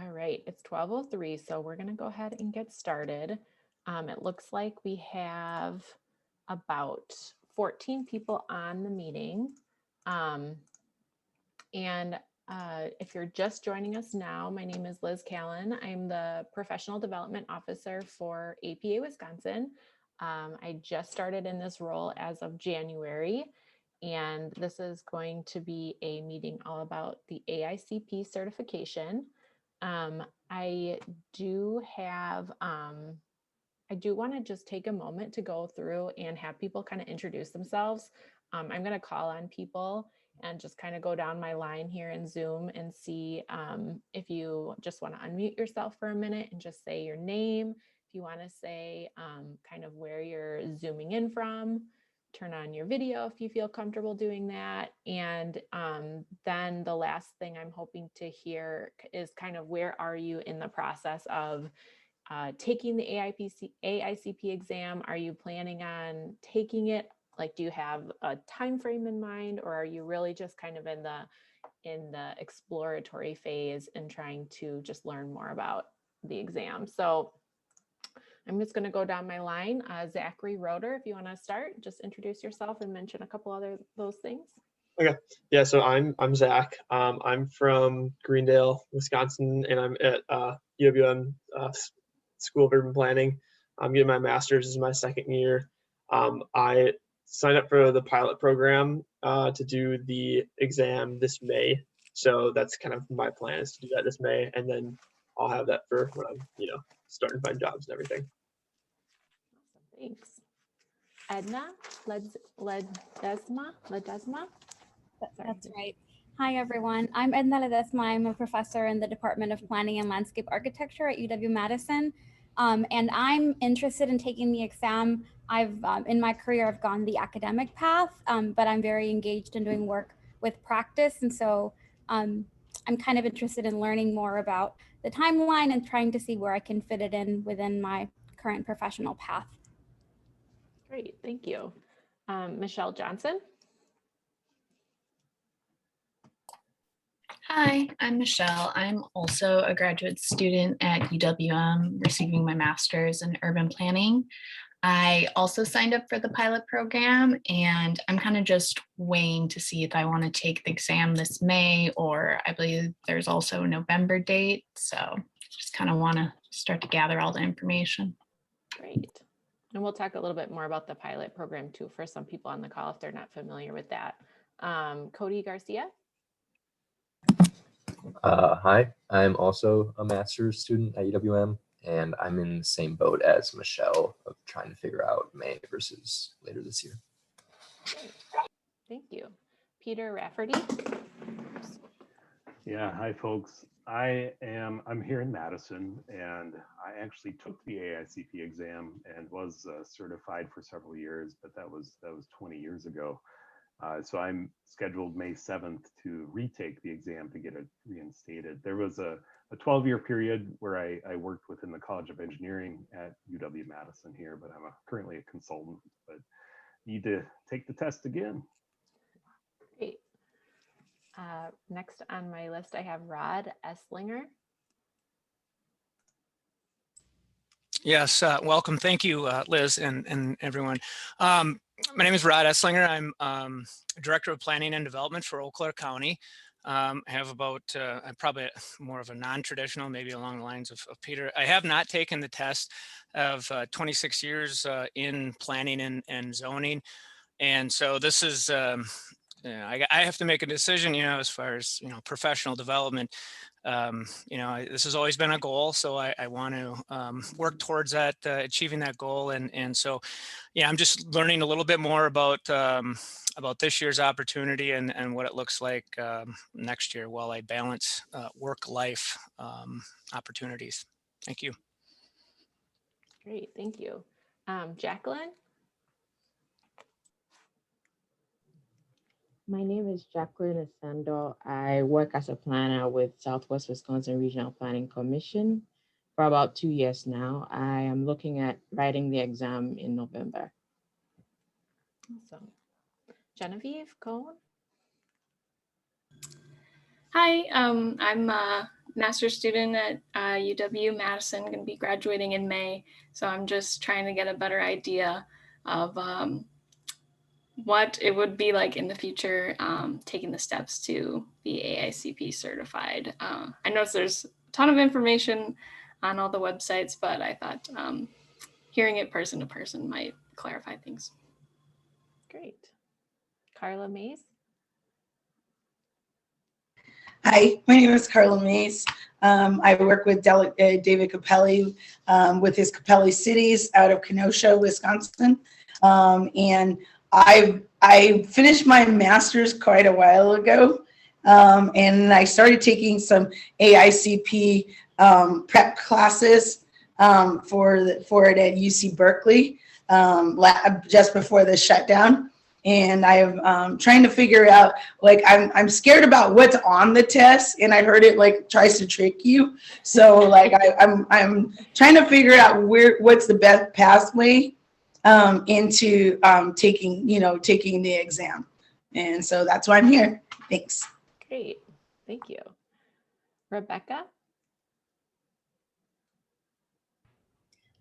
All right, it's 12:03, so we're going to go ahead and get started. It looks like we have about 14 people on the meeting. If you're just joining us now, my name is Liz Callan. I'm the Professional Development Officer for APA Wisconsin. I just started in this role as of January, and this is going to be a meeting all about the AICP certification. I do want to just take a moment to go through and have people kind of introduce themselves. I'm going to call on people and just kind of go down my line here in Zoom and see if you just want to unmute yourself for a minute and just say your name. If you want to say kind of where you're zooming in from, turn on your video if you feel comfortable doing that. And then the last thing I'm hoping to hear is kind of where are you in the process of taking the AICP exam? Are you planning on taking it? Like, do you have a time frame in mind, or are you really just kind of in the exploratory phase and trying to just learn more about the exam? So I'm just going to go down my line. Zachary Roeder, if you want to start, just introduce yourself and mention a couple other those things. Okay. Yeah. So I'm Zach. I'm from Greendale, Wisconsin, and I'm at UWM School of Urban Planning. I'm getting my master's. This is my second year. I signed up for the pilot program to do the exam this May. So that's kind of my plan, is to do that this May, and then I'll have that for when I'm starting to find jobs and everything. Awesome, thanks. Edna Ledesma. That's right. Hi, everyone. I'm Edna Ledesma. I'm a professor in the Department of Planning and Landscape Architecture at UW-Madison. And I'm interested in taking the exam. In my career, I've gone the academic path, but I'm very engaged in doing work with practice. And so I'm kind of interested in learning more about the timeline and trying to see where I can fit it in within my current professional path. Great, thank you. Michelle Johnson. Hi, I'm Michelle. I'm also a graduate student at UWM, receiving my master's in urban planning. I also signed up for the pilot program, and I'm kind of just weighing to see if I want to take the exam this May, or I believe there's also a November date. So just kind of want to start to gather all the information. Great. And we'll talk a little bit more about the pilot program too for some people on the call if they're not familiar with that. Cody Garcia. Hi, I'm also a master's student at UWM, and I'm in the same boat as Michelle of trying to figure out May versus later this year. Great. Thank you. Peter Rafferty. Yeah, hi folks. I'm here in Madison, and I actually took the AICP exam and was certified for several years, but that was 20 years ago. So I'm scheduled May 7th to retake the exam to get it reinstated. There was a 12-year period where I worked within the College of Engineering at UW-Madison here, but I'm currently a consultant, but need to take the test again. Great. Next on my list, I have Rod Esslinger. Yes, welcome. Thank you, Liz and everyone. My name is Rod Esslinger. I'm Director of Planning and Development for Eau Claire County. I have about, I'm probably more of a non-traditional, maybe along the lines of Peter. I have not taken the test of 26 years in planning and zoning. And so this is, I have to make a decision, as far as, professional development. This has always been a goal, so I want to work towards that, achieving that goal. And so, yeah, I'm just learning a little bit more about this year's opportunity and what it looks like next year while I balance work-life opportunities. Thank you. Great, thank you. Jacqueline? My name is Jacqueline Asando. I work as a planner with Southwest Wisconsin Regional Planning Commission for about 2 years now. I am looking at writing the exam in November. Awesome. Genevieve Cohen? Hi, I'm master's student at UW-Madison, going to be graduating in May. So I'm just trying to get a better idea of what it would be like in the future, taking the steps to be AICP certified. I noticed there's a ton of information on all the websites, but I thought hearing it person to person might clarify things. Great. Carla Mays. Hi, my name is Carla Mays. I work with David Capelli with his Capelli Cities out of Kenosha, Wisconsin. And I finished my master's quite a while ago. And I started taking some AICP prep classes for it at UC Berkeley just before the shutdown. And I'm trying to figure out, like, I'm scared about what's on the test, and I heard it like tries to trick you. So like I'm trying to figure out what's the best pathway into taking the exam, and so that's why I'm here. Thanks. Great, thank you. Rebecca.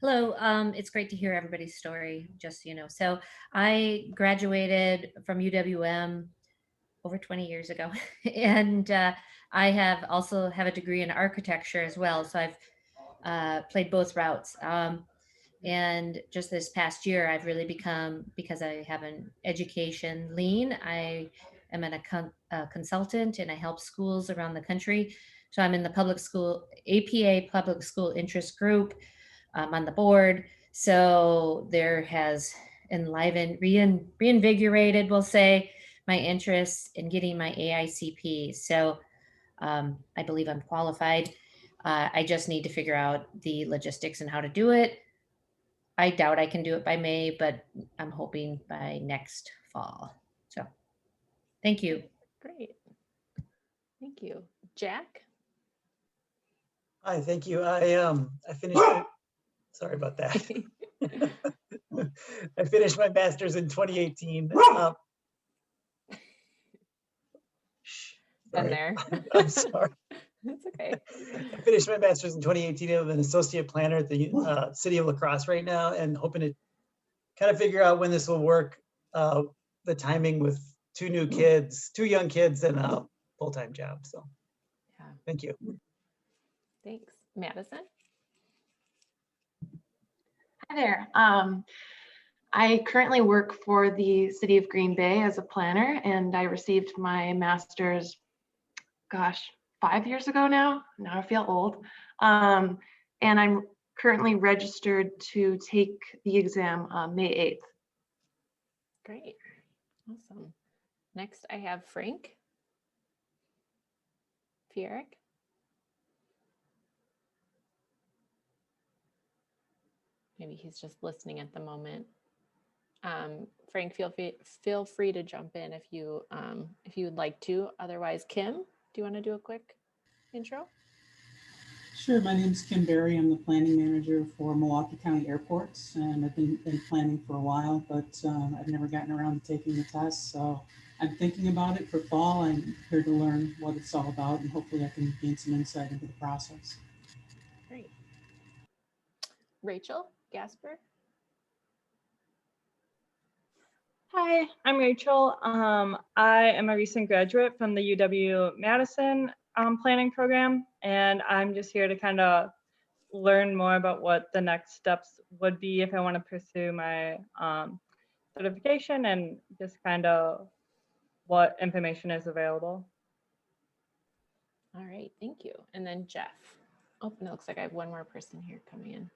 Hello, it's great to hear everybody's story, just so you know. So I graduated from UWM over 20 years ago, and I have also have a degree in architecture as well. So I've played both routes. And just this past year, I've really become, because I have an education lean, I am a consultant and I help schools around the country. So I'm in the public school, APA public school interest group. I'm on the board. So there has enlivened, reinvigorated, we'll say, my interest in getting my AICP. So I believe I'm qualified. I just need to figure out the logistics and how to do it. I doubt I can do it by May, but I'm hoping by next fall. So thank you. Great. Thank you. Jack? Hi, thank you. I finished, sorry about that. I finished my master's in 2018. Been there. I'm sorry. That's okay. I finished my master's in 2018. I'm an associate planner at the city of La Crosse right now, and hoping to kind of figure out when this will work, the timing with two young kids and a full-time job. So Yeah. Thank you. Thanks. Madison? Hi there. I currently work for the city of Green Bay as a planner, and I received my master's, 5 years ago now. Now I feel old. And I'm currently registered to take the exam May 8th. Great. Awesome. Next, I have Frank Fierrick. Maybe he's just listening at the moment. Frank, feel free to jump in if you would like to. Otherwise, Kim, do you want to do a quick intro? Sure. My name is Kim Berry. I'm the planning manager for Milwaukee County Airports, and I've been planning for a while, but I've never gotten around to taking the test. So I'm thinking about it for fall. I'm here to learn what it's all about, and hopefully I can gain some insight into the process. Great. Rachel Gasper. Hi, I'm Rachel. I am a recent graduate from the UW-Madison planning program, and I'm just here to kind of learn more about what the next steps would be if I want to pursue my certification, and just kind of what information is available. All right, thank you. And then Jeff. Oh, and it looks like I have one more person here coming in.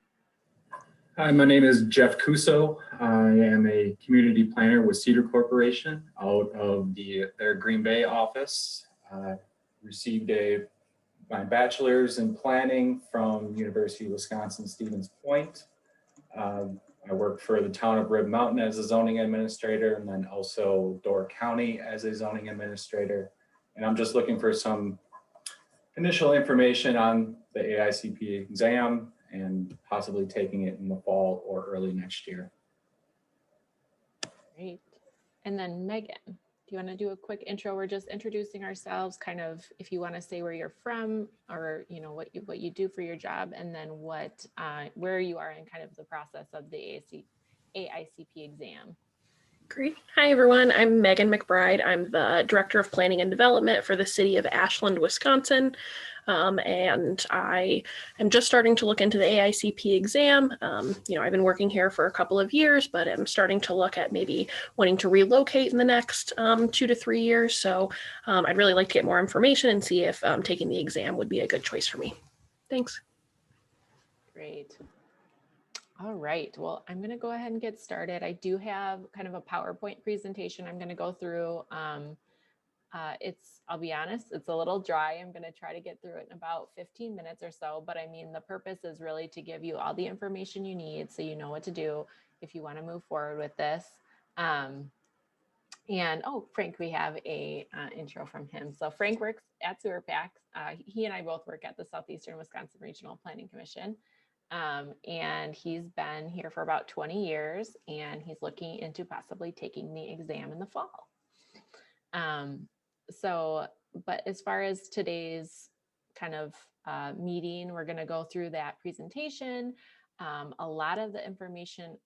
Hi, my name is Jeff Cuso. I am a community planner with Cedar Corporation out of their Green Bay office. Received my bachelor's in planning from University of Wisconsin-Stevens Point. I worked for the town of Rib Mountain as a zoning administrator, and then also Door County as a zoning administrator. And I'm just looking for some initial information on the AICP exam and possibly taking it in the fall or early next year. Great. And then Megan, do you want to do a quick intro? We're just introducing ourselves, kind of if you want to say where you're from, or what you do for your job, and then where you are in kind of the process of the AICP exam. Great. Hi, everyone. I'm Megan McBride. I'm the Director of Planning and Development for the city of Ashland, Wisconsin. And I am just starting to look into the AICP exam. I've been working here for a couple of years, but I'm starting to look at maybe wanting to relocate in the next 2 to 3 years. So I'd really like to get more information and see if taking the exam would be a good choice for me. Thanks. Great. All right, well, I'm going to go ahead and get started. I do have kind of a PowerPoint presentation I'm going to go through. I'll be honest, it's a little dry. I'm going to try to get through it in about 15 minutes or so, but I mean, the purpose is really to give you all the information you need so you know what to do if you want to move forward with this. Frank, we have a intro from him. So Frank works at SewerPAC. He and I both work at the Southeastern Wisconsin Regional Planning Commission. And he's been here for about 20 years, and he's looking into possibly taking the exam in the fall. But as far as today's kind of meeting, we're going to go through that presentation. A lot of the information,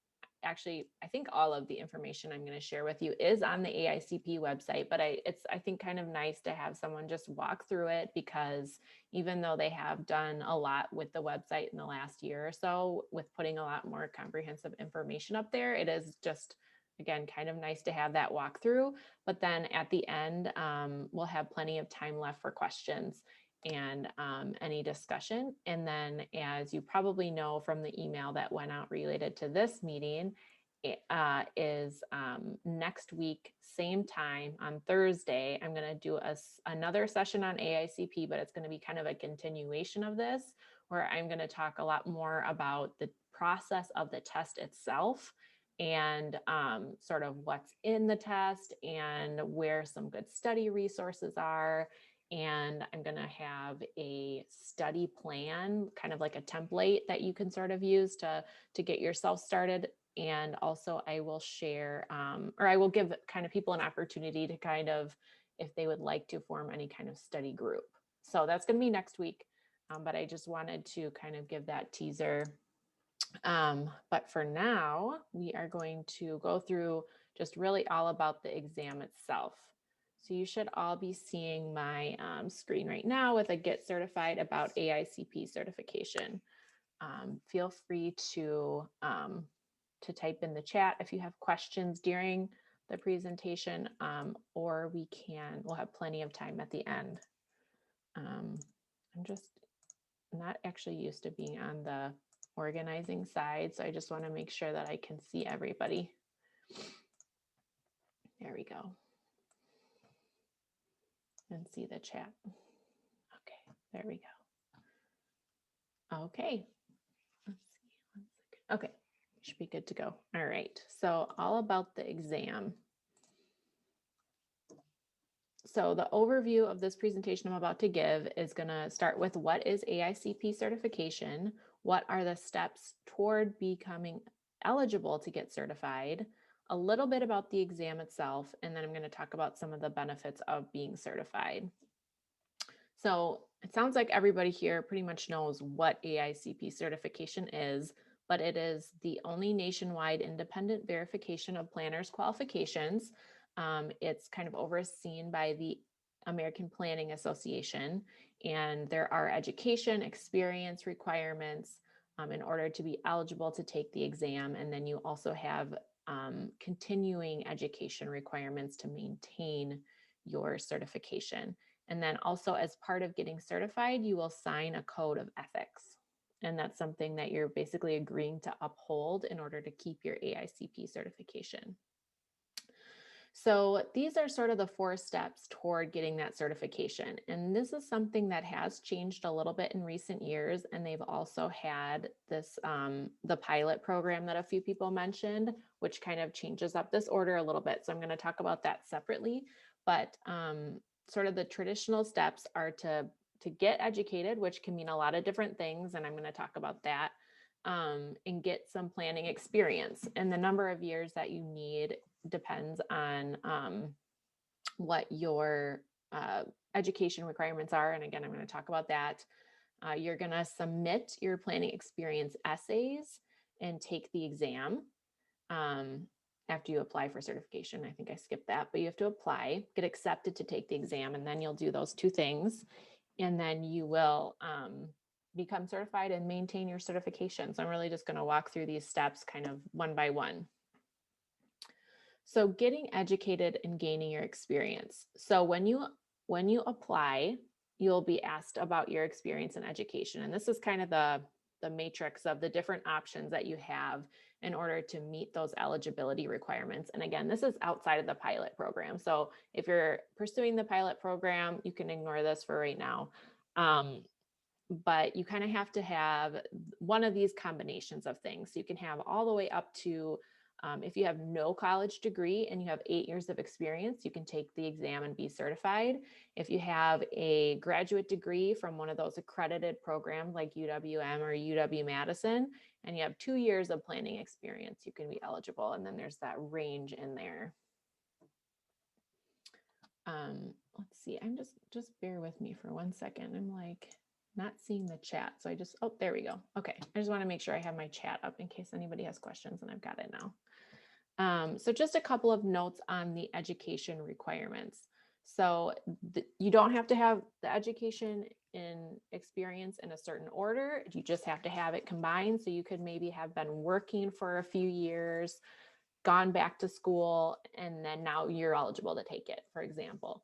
actually, I think all of the information I'm going to share with you is on the AICP website, but it's I think kind of nice to have someone just walk through it, because even though they have done a lot with the website in the last year or so with putting a lot more comprehensive information up there, it is just, again, kind of nice to have that walkthrough. But then at the end, we'll have plenty of time left for questions and any discussion. And then, as you probably know from the email that went out related to this meeting, is next week, same time on Thursday, I'm going to do another session on AICP, but it's going to be kind of a continuation of this, where I'm going to talk a lot more about the process of the test itself, and sort of what's in the test and where some good study resources are. And I'm going to have a study plan, kind of like a template that you can sort of use to get yourself started. And also I will share, or I will give kind of people an opportunity to kind of, if they would like to form any kind of study group. So that's going to be next week. But I just wanted to kind of give that teaser. But for now, we are going to go through just really all about the exam itself. So you should all be seeing my screen right now with a Get Certified About AICP Certification. Feel free to type in the chat if you have questions during the presentation, or we'll have plenty of time at the end. I'm just not actually used to being on the organizing side, so I just want to make sure that I can see everybody. There we go. And see the chat. Okay, there we go. Okay, let's see, 1 second. Okay, should be good to go. All right, so all about the exam. So the overview of this presentation I'm about to give is going to start with what is AICP certification, what are the steps toward becoming eligible to get certified, a little bit about the exam itself, and then I'm going to talk about some of the benefits of being certified. So it sounds like everybody here pretty much knows what AICP certification is, but it is the only nationwide independent verification of planners' qualifications. It's kind of overseen by the American Planning Association, and there are education experience requirements in order to be eligible to take the exam. And then you also have continuing education requirements to maintain your certification. And then also, as part of getting certified, you will sign a code of ethics. And that's something that you're basically agreeing to uphold in order to keep your AICP certification. So these are sort of the 4 steps toward getting that certification. And this is something that has changed a little bit in recent years. And they've also had this, the pilot program that a few people mentioned, which kind of changes up this order a little bit. So I'm going to talk about that separately. But sort of the traditional steps are to get educated, which can mean a lot of different things. And I'm going to talk about that, and get some planning experience. And the number of years that you need depends on what your education requirements are. And again, I'm going to talk about that. You're going to submit your planning experience essays and take the exam after you apply for certification. I think I skipped that, but you have to apply, get accepted to take the exam, and then you'll do those two things. And then you will become certified and maintain your certification. So I'm really just going to walk through these steps kind of one by one. So getting educated and gaining your experience. So when you apply, you'll be asked about your experience in education. And this is kind of the matrix of the different options that you have in order to meet those eligibility requirements. And again, this is outside of the pilot program. So if you're pursuing the pilot program, you can ignore this for right now. But you kind of have to have one of these combinations of things. So you can have all the way up to, if you have no college degree and you have 8 years of experience, you can take the exam and be certified. If you have a graduate degree from one of those accredited programs like UWM or UW-Madison, and you have 2 years of planning experience, you can be eligible. And then there's that range in there. Let's see, I'm just bear with me for 1 second. I'm like not seeing the chat. So oh, there we go. Okay. I just want to make sure I have my chat up in case anybody has questions, and I've got it now. So just a couple of notes on the education requirements. So you don't have to have the education in experience in a certain order. You just have to have it combined. So you could maybe have been working for a few years, gone back to school, and then now you're eligible to take it, for example.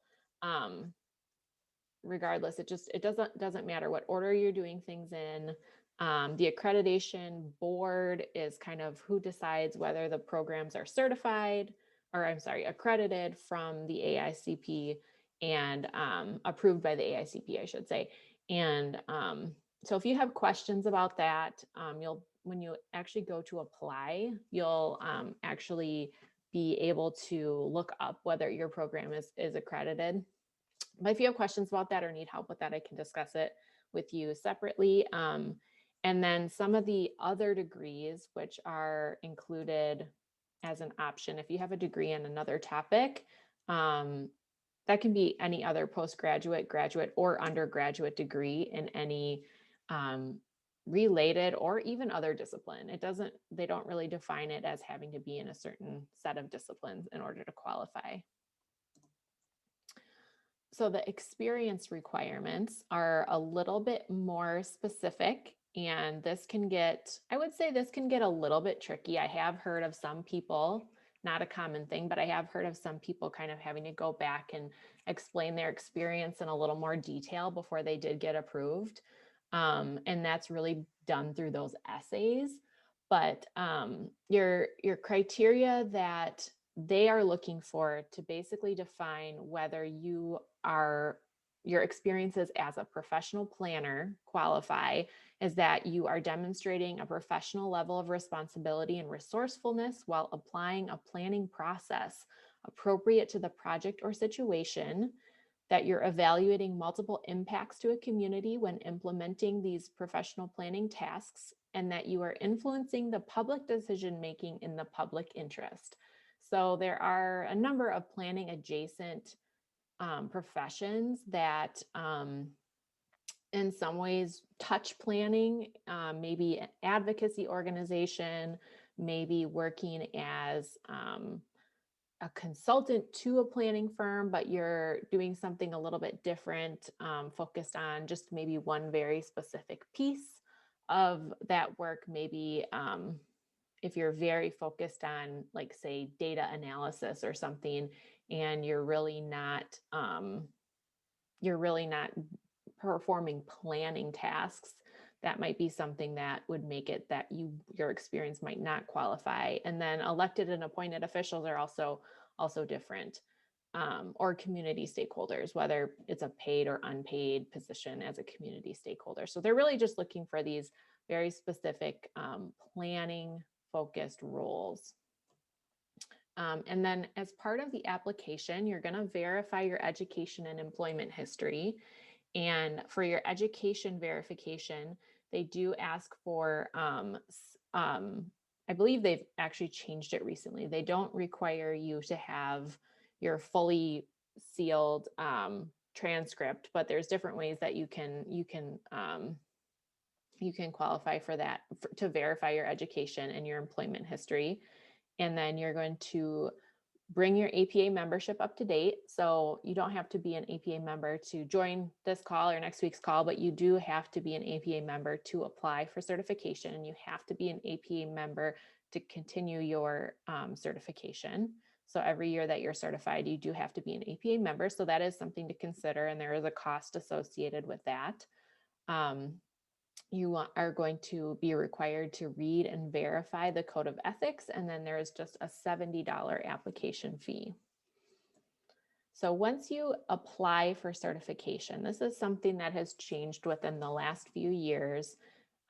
Regardless, it doesn't matter what order you're doing things in. The accreditation board is kind of who decides whether the programs are certified, or I'm sorry, accredited from the AICP and approved by the AICP, I should say. And so if you have questions about that, when you actually go to apply, you'll actually be able to look up whether your program is accredited. But if you have questions about that or need help with that, I can discuss it with you separately. And then some of the other degrees, which are included as an option, if you have a degree in another topic, that can be any other postgraduate, graduate, or undergraduate degree in any related or even other discipline. They don't really define it as having to be in a certain set of disciplines in order to qualify. So the experience requirements are a little bit more specific, and I would say this can get a little bit tricky. I have heard of some people, not a common thing, but I have heard of some people kind of having to go back and explain their experience in a little more detail before they did get approved. And that's really done through those essays. But your criteria that they are looking for to basically define whether your experiences as a professional planner qualify is that you are demonstrating a professional level of responsibility and resourcefulness while applying a planning process appropriate to the project or situation, that you're evaluating multiple impacts to a community when implementing these professional planning tasks, and that you are influencing the public decision-making in the public interest. So there are a number of planning adjacent professions that in some ways touch planning, maybe an advocacy organization, maybe working as a consultant to a planning firm, but you're doing something a little bit different, focused on just maybe one very specific piece of that work. Maybe if you're very focused on, like, say, data analysis or something, and you're really not performing planning tasks, that might be something that would make it that your experience might not qualify. And then elected and appointed officials are also different, or community stakeholders, whether it's a paid or unpaid position as a community stakeholder. So they're really just looking for these very specific planning focused roles. And then as part of the application, you're going to verify your education and employment history. And for your education verification, they do ask for, I believe they've actually changed it recently. They don't require you to have your fully sealed transcript, but there's different ways that you can qualify for that, to verify your education and your employment history. And then you're going to bring your APA membership up to date. So you don't have to be an APA member to join this call or next week's call, but you do have to be an APA member to apply for certification, and you have to be an APA member to continue your certification. So every year that you're certified, you do have to be an APA member. So that is something to consider, and there is a cost associated with that. You are going to be required to read and verify the code of ethics, and then there is just a $70 application fee. So once you apply for certification, this is something that has changed within the last few years.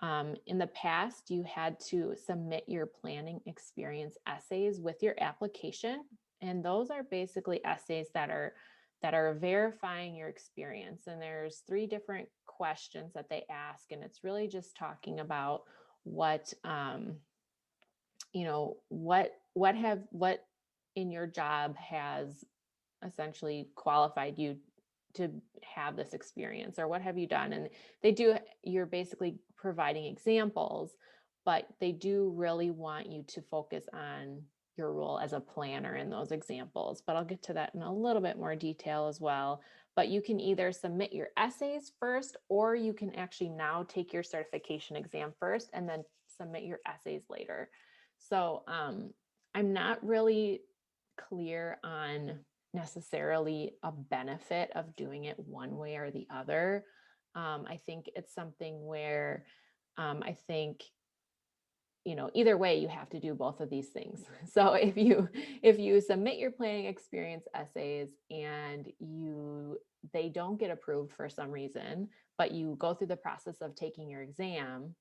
In the past, you had to submit your planning experience essays with your application, and those are basically essays that are verifying your experience. And there's 3 different questions that they ask, and it's really just talking about what what in your job has essentially qualified you to have this experience, or what have you done. And you're basically providing examples, but they do really want you to focus on your role as a planner in those examples. But I'll get to that in a little bit more detail as well. But you can either submit your essays first, or you can actually now take your certification exam first and then submit your essays later. So I'm not really clear on necessarily a benefit of doing it one way or the other. I think it's something where I think, either way, you have to do both of these things. So if you submit your planning experience essays and they don't get approved for some reason, but you go through the process of taking your exam,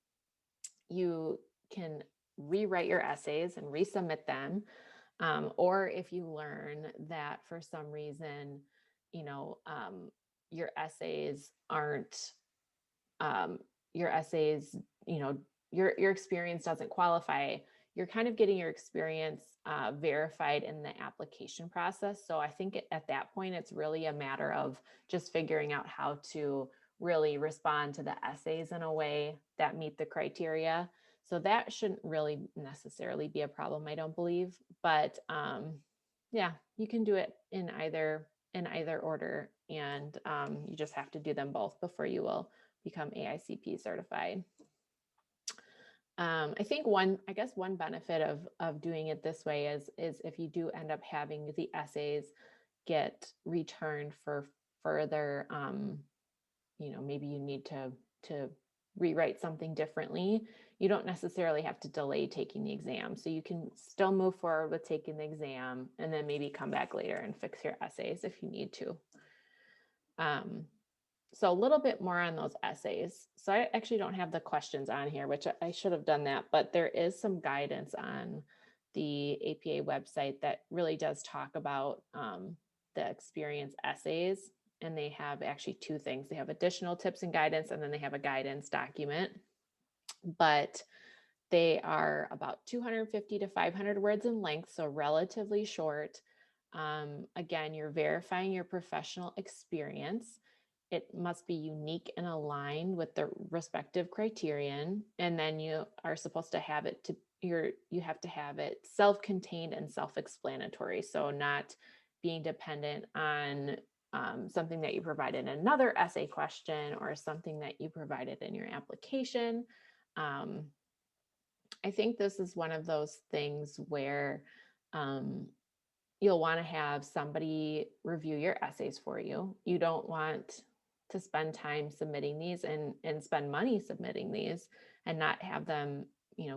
you can rewrite your essays and resubmit them. Or if you learn that for some reason, your essays aren't, your experience doesn't qualify, you're kind of getting your experience verified in the application process. So I think at that point, it's really a matter of just figuring out how to really respond to the essays in a way that meet the criteria. So that shouldn't really necessarily be a problem, I don't believe. But yeah, you can do it in either order, and you just have to do them both before you will become AICP certified. I think one benefit of doing it this way is if you do end up having the essays get returned for further, maybe you need to rewrite something differently, you don't necessarily have to delay taking the exam. So you can still move forward with taking the exam and then maybe come back later and fix your essays if you need to. So a little bit more on those essays. So I actually don't have the questions on here, which I should have done that, but there is some guidance on the APA website that really does talk about the experience essays. And they have actually 2 things. They have additional tips and guidance, and then they have a guidance document. But they are about 250 to 500 words in length, so relatively short. Again, you're verifying your professional experience. It must be unique and aligned with the respective criterion. And then you are supposed to have it you have to have it self-contained and self-explanatory. So not being dependent on something that you provided in another essay question or something that you provided in your application. I think this is one of those things where you'll want to have somebody review your essays for you. You don't want to spend time submitting these and spend money submitting these and not have them,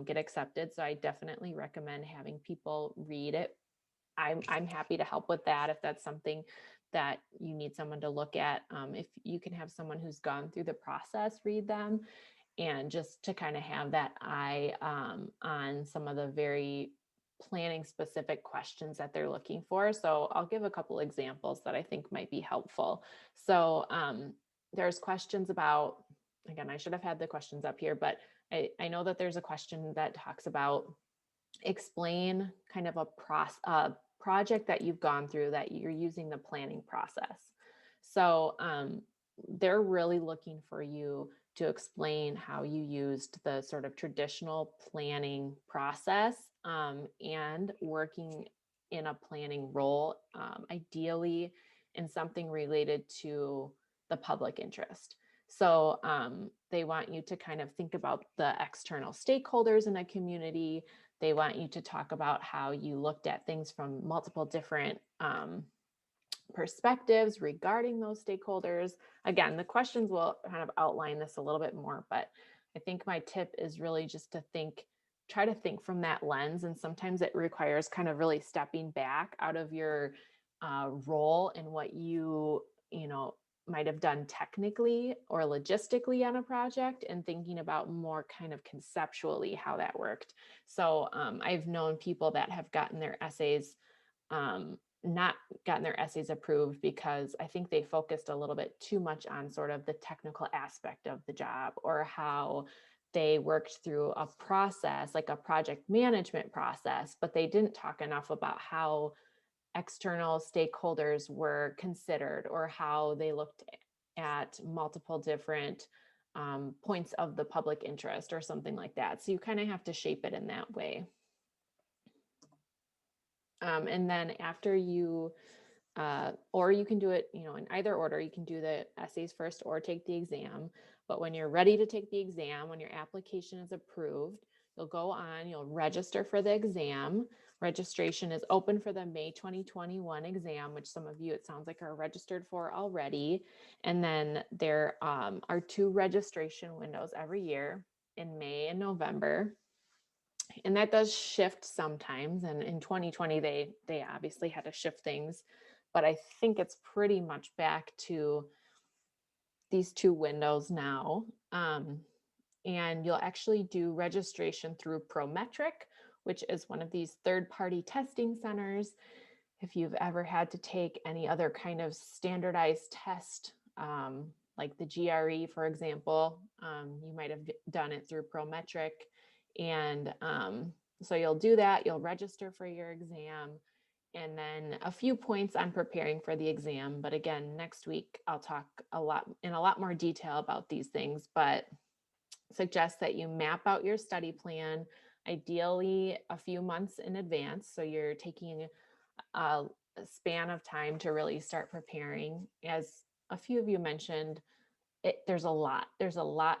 get accepted. So I definitely recommend having people read it. I'm happy to help with that if that's something that you need someone to look at. If you can have someone who's gone through the process read them, and just to kind of have that eye on some of the very planning specific questions that they're looking for. So I'll give a couple examples that I think might be helpful. So there's questions about, again, I should have had the questions up here, but I know that there's a question that talks about explain kind of a project that you've gone through that you're using the planning process. So they're really looking for you to explain how you used the sort of traditional planning process and working in a planning role, ideally in something related to the public interest. So they want you to kind of think about the external stakeholders in a community. They want you to talk about how you looked at things from multiple different perspectives regarding those stakeholders. Again, the questions will kind of outline this a little bit more, but I think my tip is really just to try to think from that lens. And sometimes it requires kind of really stepping back out of your role and what you might have done technically or logistically on a project and thinking about more kind of conceptually how that worked. So I've known people that have gotten their essays not gotten their essays approved because I think they focused a little bit too much on sort of the technical aspect of the job or how they worked through a process, like a project management process, but they didn't talk enough about how external stakeholders were considered or how they looked at multiple different points of the public interest or something like that. So you kind of have to shape it in that way. And then after you, or you can do it, in either order, you can do the essays first or take the exam. But when you're ready to take the exam, when your application is approved, you'll go on, you'll register for the exam. Registration is open for the May 2021 exam, which some of you, it sounds like, are registered for already. And then there are 2 registration windows every year in May and November. And that does shift sometimes. And in 2020, they obviously had to shift things, but I think it's pretty much back to these 2 windows now. And you'll actually do registration through Prometric, which is one of these third-party testing centers. If you've ever had to take any other kind of standardized test, like the GRE, for example, you might have done it through Prometric. And so you'll do that, you'll register for your exam, and then a few points on preparing for the exam. But again, next week, I'll talk in a lot more detail about these things, but suggest that you map out your study plan, ideally a few months in advance. So you're taking a span of time to really start preparing. As a few of you mentioned, there's a lot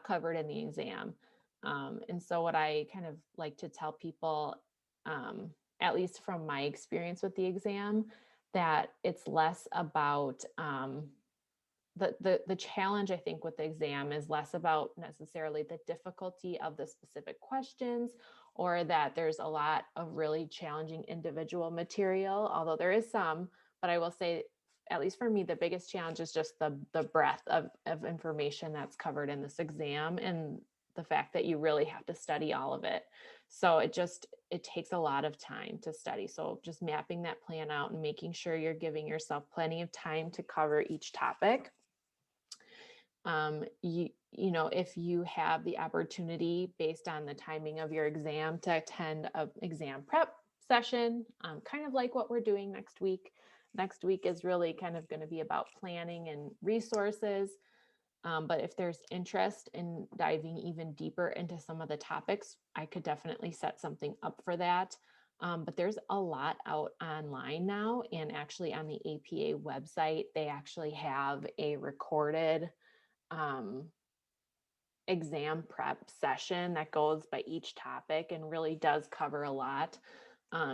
covered in the exam. And so what I kind of like to tell people, at least from my experience with the exam, that it's less about the challenge, I think, with the exam is less about necessarily the difficulty of the specific questions or that there's a lot of really challenging individual material, although there is some, but I will say, at least for me, the biggest challenge is just the breadth of information that's covered in this exam and the fact that you really have to study all of it. So it takes a lot of time to study. So just mapping that plan out and making sure you're giving yourself plenty of time to cover each topic. If you have the opportunity based on the timing of your exam to attend an exam prep session, kind of like what we're doing next week. Next week is really kind of going to be about planning and resources. But if there's interest in diving even deeper into some of the topics, I could definitely set something up for that. But there's a lot out online now, and actually on the APA website, they actually have a recorded exam prep session that goes by each topic and really does cover a lot.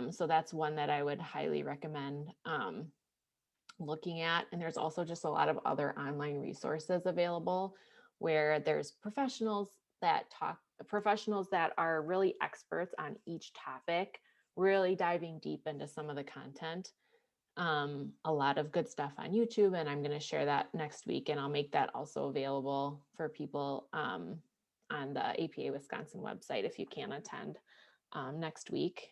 So that's one that I would highly recommend looking at. And there's also just a lot of other online resources available where there's professionals that are really experts on each topic, really diving deep into some of the content. A lot of good stuff on YouTube, and I'm going to share that next week, and I'll make that also available for people on the APA Wisconsin website if you can attend next week.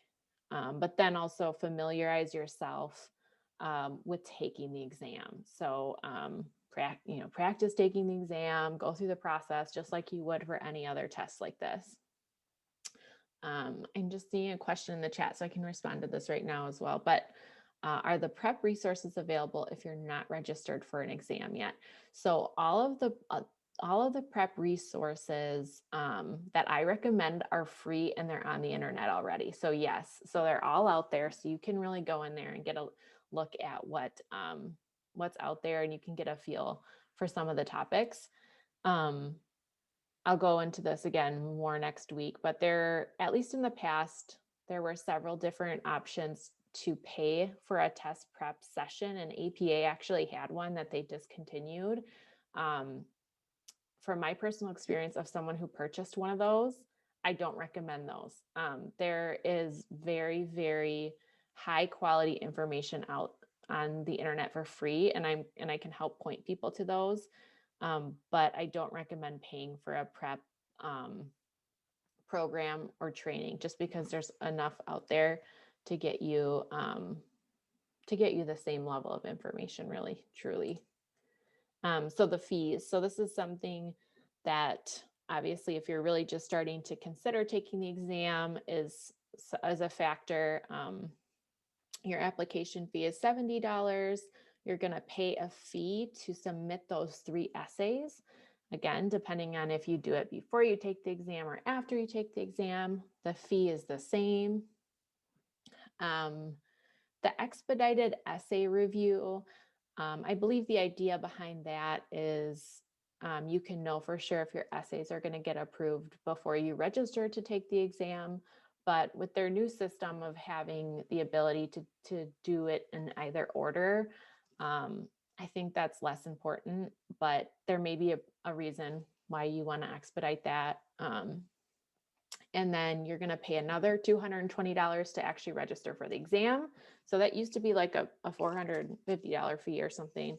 But then also familiarize yourself with taking the exam. So practice taking the exam, go through the process just like you would for any other test like this. I'm just seeing a question in the chat, so I can respond to this right now as well. But are the prep resources available if you're not registered for an exam yet? So all of the prep resources that I recommend are free and they're on the internet already. So yes, so they're all out there. So you can really go in there and get a look at what's out there, and you can get a feel for some of the topics. I'll go into this again more next week, but at least in the past, there were several different options to pay for a test prep session, and APA actually had one that they discontinued. From my personal experience of someone who purchased one of those, I don't recommend those. There is very, very high quality information out on the internet for free, and I can help point people to those. But I don't recommend paying for a prep program or training, just because there's enough out there to get you the same level of information, really, truly. So the fees. So this is something that obviously, if you're really just starting to consider taking the exam, is as a factor. Your application fee is $70. You're going to pay a fee to submit those 3 essays. Again, depending on if you do it before you take the exam or after you take the exam, the fee is the same. The expedited essay review, I believe the idea behind that is you can know for sure if your essays are going to get approved before you register to take the exam. But with their new system of having the ability to do it in either order, I think that's less important, but there may be a reason why you want to expedite that. And then you're going to pay another $220 to actually register for the exam. So that used to be like a $450 fee or something,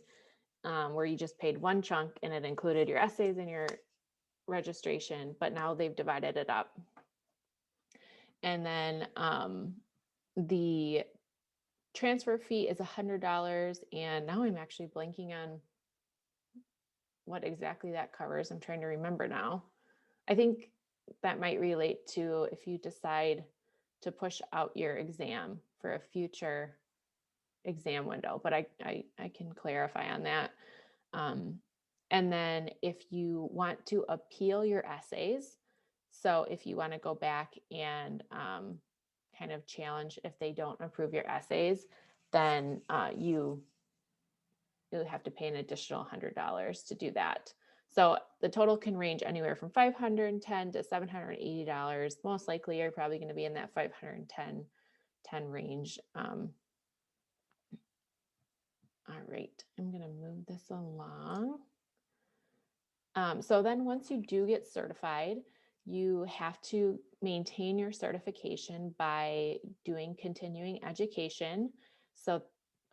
where you just paid one chunk and it included your essays and your registration, but now they've divided it up. And then the transfer fee is $100. And now I'm actually blanking on what exactly that covers. I'm trying to remember now. I think that might relate to if you decide to push out your exam for a future exam window, but I can clarify on that. And then if you want to appeal your essays, so if you want to go back and kind of challenge if they don't approve your essays, then you have to pay an additional $100 to do that. So the total can range anywhere from $510 to $780. Most likely, you're probably going to be in that $510 range. All right, I'm going to move this along. So then once you do get certified, you have to maintain your certification by doing continuing education. So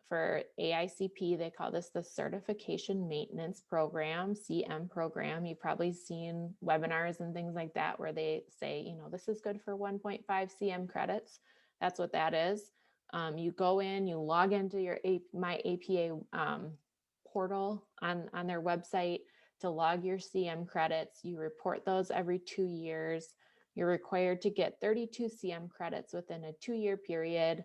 for AICP, they call this the Certification Maintenance Program, CM program. You've probably seen webinars and things like that where they say, you know, this is good for 1.5 CM credits. That's what that is. You go in, you log into your My APA portal on their website to log your CM credits. You report those every 2 years. You're required to get 32 CM credits within a 2-year period.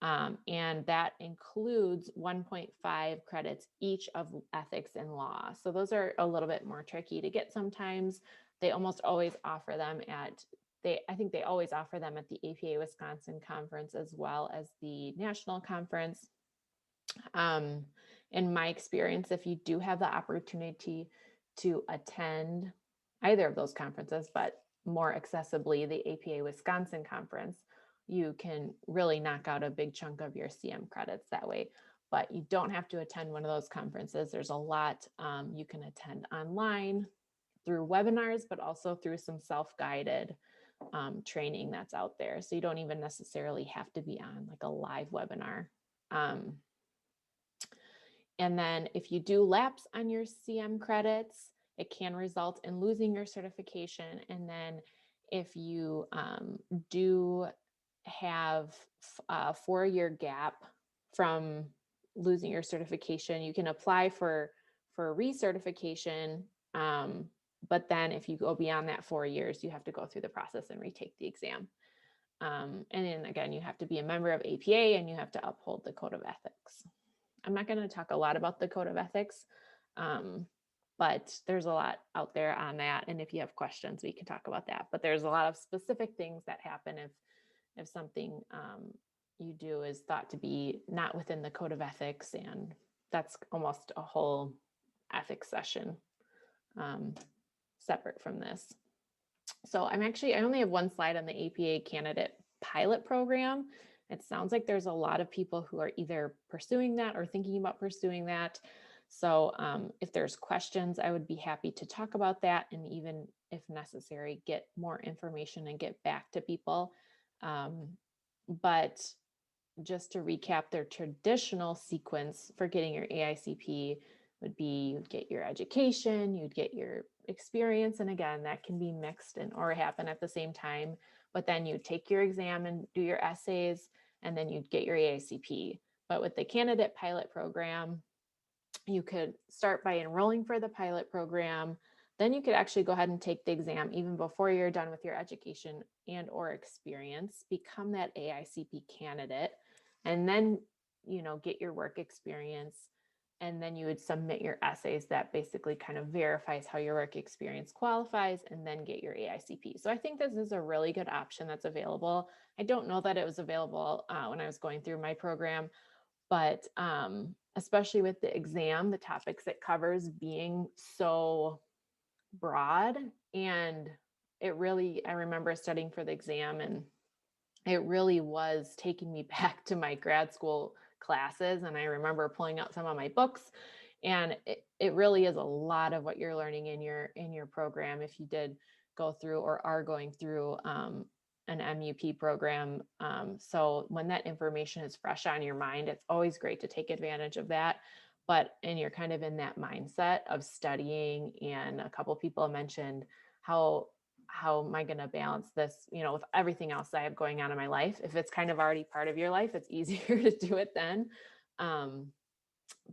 And that includes 1.5 credits each of ethics and law. So those are a little bit more tricky to get sometimes. They almost always offer them I think they always offer them at the APA Wisconsin conference as well as the national conference. In my experience, if you do have the opportunity to attend either of those conferences, but more accessibly the APA Wisconsin conference, you can really knock out a big chunk of your CM credits that way. But you don't have to attend one of those conferences. There's a lot you can attend online through webinars, but also through some self-guided training that's out there. So you don't even necessarily have to be on like a live webinar. And then if you do lapse on your CM credits, it can result in losing your certification. And then if you do have a 4-year gap from losing your certification, you can apply for recertification. But then if you go beyond that 4 years, you have to go through the process and retake the exam. And then again, you have to be a member of APA and you have to uphold the code of ethics. I'm not going to talk a lot about the code of ethics, but there's a lot out there on that. And if you have questions, we can talk about that. But there's a lot of specific things that happen if something you do is thought to be not within the code of ethics, and that's almost a whole ethics session separate from this. So I only have one slide on the APA candidate pilot program. It sounds like there's a lot of people who are either pursuing that or thinking about pursuing that. So if there's questions, I would be happy to talk about that, and even if necessary, get more information and get back to people. But just to recap, their traditional sequence for getting your AICP would be you'd get your education, you'd get your experience, and again, that can be mixed and or happen at the same time, but then you take your exam and do your essays, and then you'd get your AICP. But with the candidate pilot program, you could start by enrolling for the pilot program. Then you could actually go ahead and take the exam even before you're done with your education and or experience, become that AICP candidate, and then, get your work experience. And then you would submit your essays that basically kind of verifies how your work experience qualifies, and then get your AICP. So I think this is a really good option that's available. I don't know that it was available when I was going through my program, but especially with the exam, the topics it covers being so broad, and I remember studying for the exam, and it really was taking me back to my grad school classes. And I remember pulling out some of my books, and it really is a lot of what you're learning in your program if you did go through or are going through an MUP program. So when that information is fresh on your mind, it's always great to take advantage of that. And you're kind of in that mindset of studying, and a couple people mentioned how am I going to balance this, with everything else I have going on in my life. If it's kind of already part of your life, it's easier to do it then.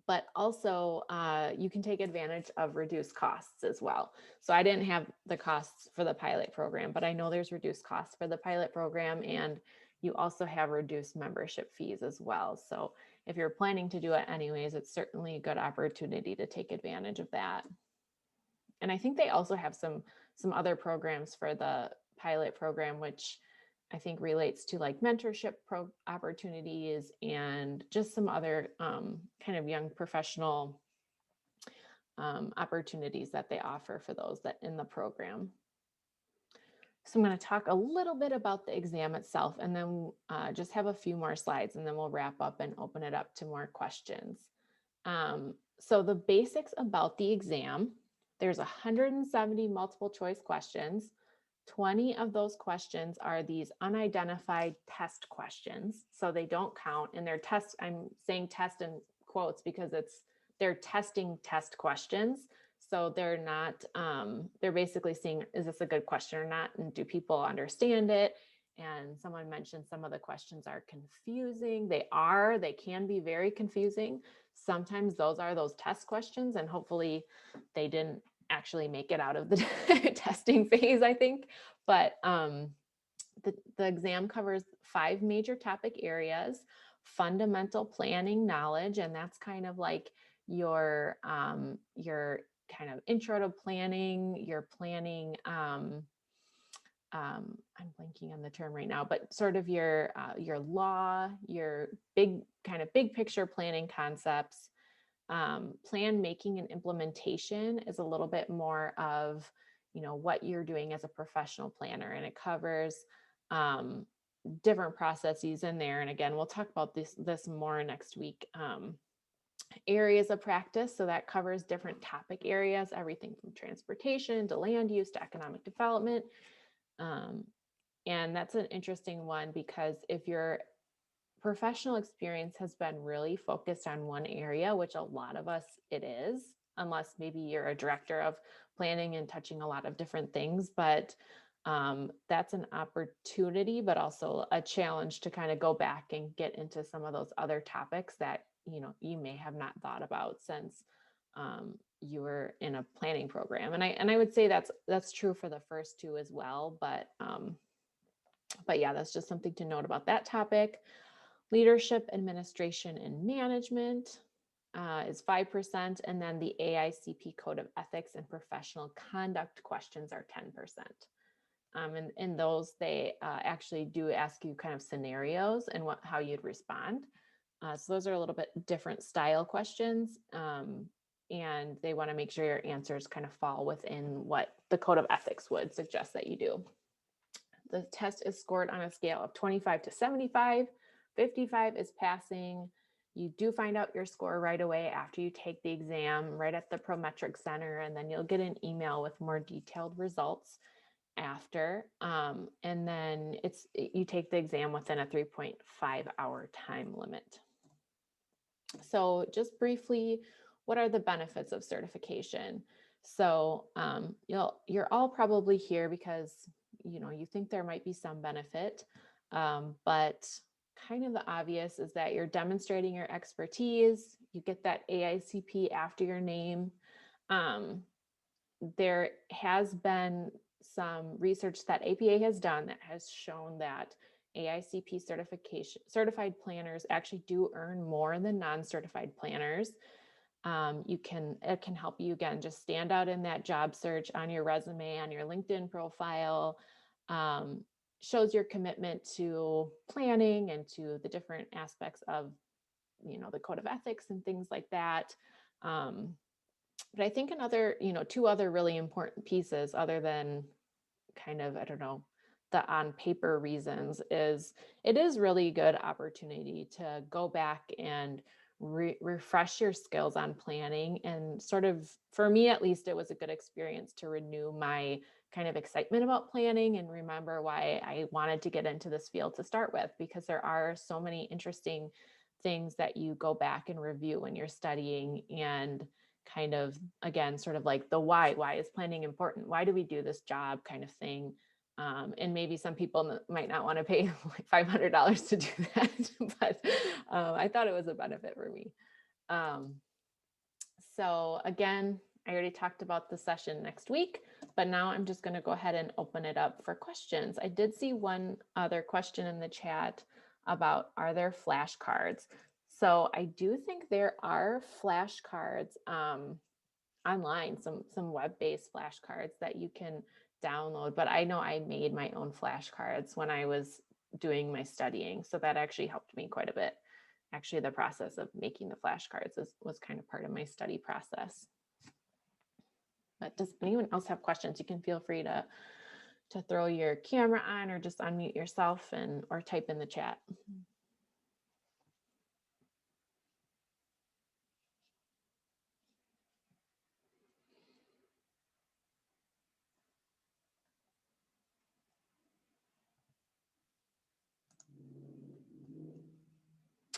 But also you can take advantage of reduced costs as well. So I didn't have the costs for the pilot program, but I know there's reduced costs for the pilot program, and you also have reduced membership fees as well. So if you're planning to do it anyways, it's certainly a good opportunity to take advantage of that. And I think they also have some other programs for the pilot program, which I think relates to like mentorship opportunities and just some other kind of young professional opportunities that they offer for those that in the program. So I'm going to talk a little bit about the exam itself, and then just have a few more slides, and then we'll wrap up and open it up to more questions. So the basics about the exam: there's 170 multiple choice questions. 20 of those questions are these unidentified test questions. So they don't count in their test. I'm saying test in quotes because they're testing test questions. So they're not, they're basically seeing, is this a good question or not? And do people understand it? And someone mentioned some of the questions are confusing. They can be very confusing. Sometimes those are those test questions, and hopefully they didn't actually make it out of the testing phase, I think. But the exam covers 5 major topic areas: fundamental planning knowledge, and that's kind of like your kind of intro to planning, your planning, I'm blanking on the term right now, but sort of your law, your big picture planning concepts. Plan making and implementation is a little bit more of, what you're doing as a professional planner, and it covers different processes in there. And again, we'll talk about this more next week. Areas of practice, so that covers different topic areas, everything from transportation to land use to economic development. And that's an interesting one, because if your professional experience has been really focused on one area, which a lot of us it is, unless maybe you're a director of planning and touching a lot of different things, but that's an opportunity, but also a challenge to kind of go back and get into some of those other topics that you may have not thought about since you were in a planning program. And I would say that's true for the first two as well, but But yeah, that's just something to note about that topic. Leadership, administration, and management is 5%. And then the AICP Code of Ethics and Professional Conduct questions are 10%. And in those, they actually do ask you kind of scenarios and how you'd respond. So those are a little bit different style questions. And they want to make sure your answers kind of fall within what the Code of Ethics would suggest that you do. The test is scored on a scale of 25 to 75. 55 is passing. You do find out your score right away after you take the exam, right at the Prometric Center, and then you'll get an email with more detailed results after. And then you take the exam within a 3.5 hour time limit. So just briefly, what are the benefits of certification? So you're all probably here because you think there might be some benefit, but kind of the obvious is that you're demonstrating your expertise. You get that AICP after your name. There has been some research that APA has done that has shown that AICP certified planners actually do earn more than non-certified planners. It can help you, again, just stand out in that job search on your resume, on your LinkedIn profile, shows your commitment to planning and to the different aspects of, the Code of Ethics and things like that. But I think two other really important pieces, other than kind of, I don't know, the on paper reasons, is it is really a good opportunity to go back and refresh your skills on planning, and sort of, for me at least, it was a good experience to renew my kind of excitement about planning and remember why I wanted to get into this field to start with, because there are so many interesting things that you go back and review when you're studying, and kind of, again, sort of like the why is planning important? Why do we do this job kind of thing? And maybe some people might not want to pay like $500 to do that, but I thought it was a benefit for me. So again, I already talked about the session next week, but now I'm just going to go ahead and open it up for questions. I did see one other question in the chat about, are there flashcards? So I do think there are flashcards online, some web-based flashcards that you can download, but I know I made my own flashcards when I was doing my studying, so that actually helped me quite a bit. Actually, the process of making the flashcards was kind of part of my study process. But does anyone else have questions? You can feel free to throw your camera on, or just unmute yourself or type in the chat.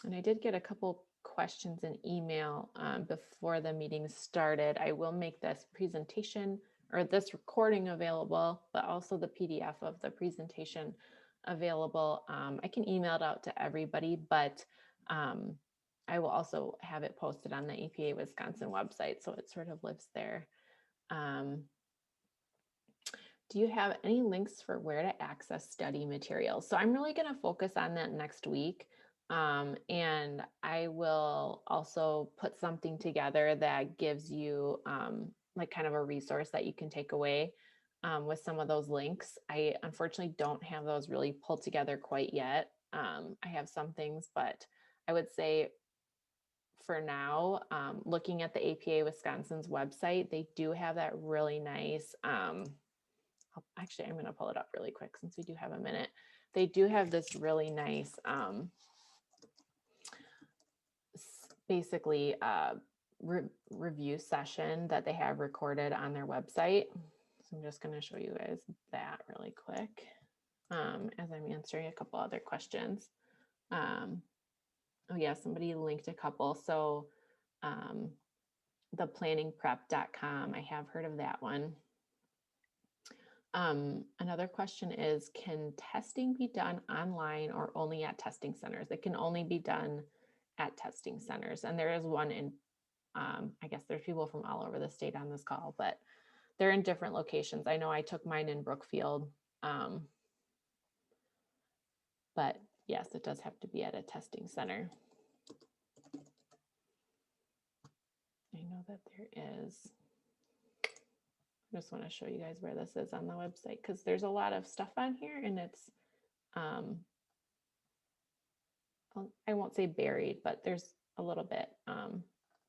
And I did get a couple questions in email before the meeting started. I will make this presentation or this recording available, but also the PDF of the presentation available. I can email it out to everybody, but I will also have it posted on the APA Wisconsin website, so it sort of lives there. Do you have any links for where to access study materials? So I'm really going to focus on that next week. And I will also put something together that gives you like kind of a resource that you can take away with some of those links. I unfortunately don't have those really pulled together quite yet. I have some things, but I would say for now, looking at the APA Wisconsin's website, they do have that really nice, actually, I'm going to pull it up really quick since we do have a minute. They do have this really nice basically review session that they have recorded on their website. So I'm just going to show you guys that really quick as I'm answering a couple other questions. Oh yeah, somebody linked a couple. So the planningprep.com, I have heard of that one. Another question is, can testing be done online or only at testing centers? It can only be done at testing centers. And there is one in, I guess there's people from all over the state on this call, but they're in different locations. I know I took mine in Brookfield. But yes, it does have to be at a testing center. I know that there is. I just want to show you guys where this is on the website because there's a lot of stuff on here and it's, I won't say buried, but there's a little bit,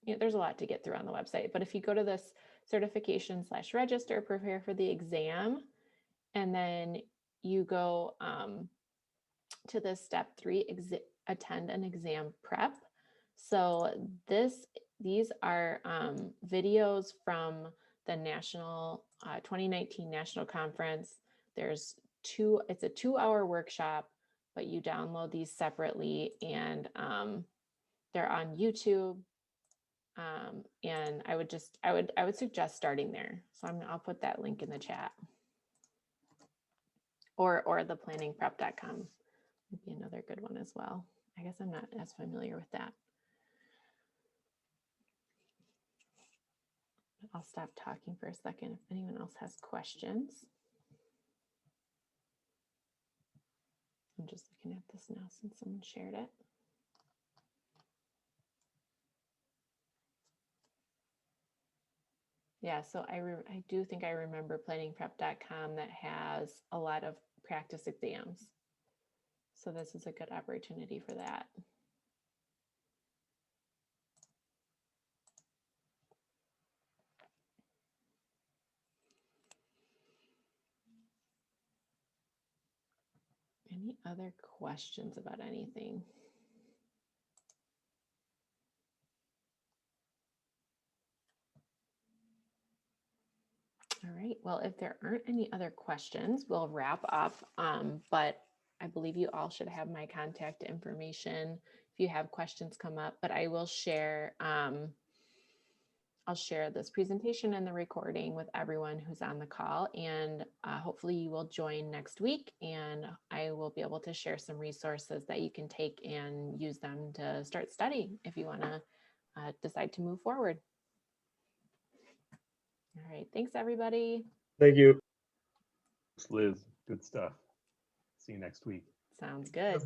you know, there's a lot to get through on the website. But if you go to this certification/register, prepare for the exam, and then you go to this step 3, attend an exam prep. So these are videos from the national 2019 national conference. It's a 2-hour workshop, but you download these separately and they're on YouTube. And I would suggest starting there. So I'll put that link in the chat or the planningprep.com would be another good one as well. I guess I'm not as familiar with that. But I'll stop talking for a second if anyone else has questions. I'm just looking at this now since someone shared it. Yeah, so I do think I remember planningprep.com that has a lot of practice exams. So this is a good opportunity for that. Any other questions about anything? All right, well, if there aren't any other questions, we'll wrap up. But I believe you all should have my contact information if you have questions come up, but I will share, I'll share this presentation and the recording with everyone who's on the call, and hopefully you will join next week, and I will be able to share some resources that you can take and use them to start studying if you want to decide to move forward. All right, thanks everybody. Thank you. Liz, good stuff. See you next week. Sounds good.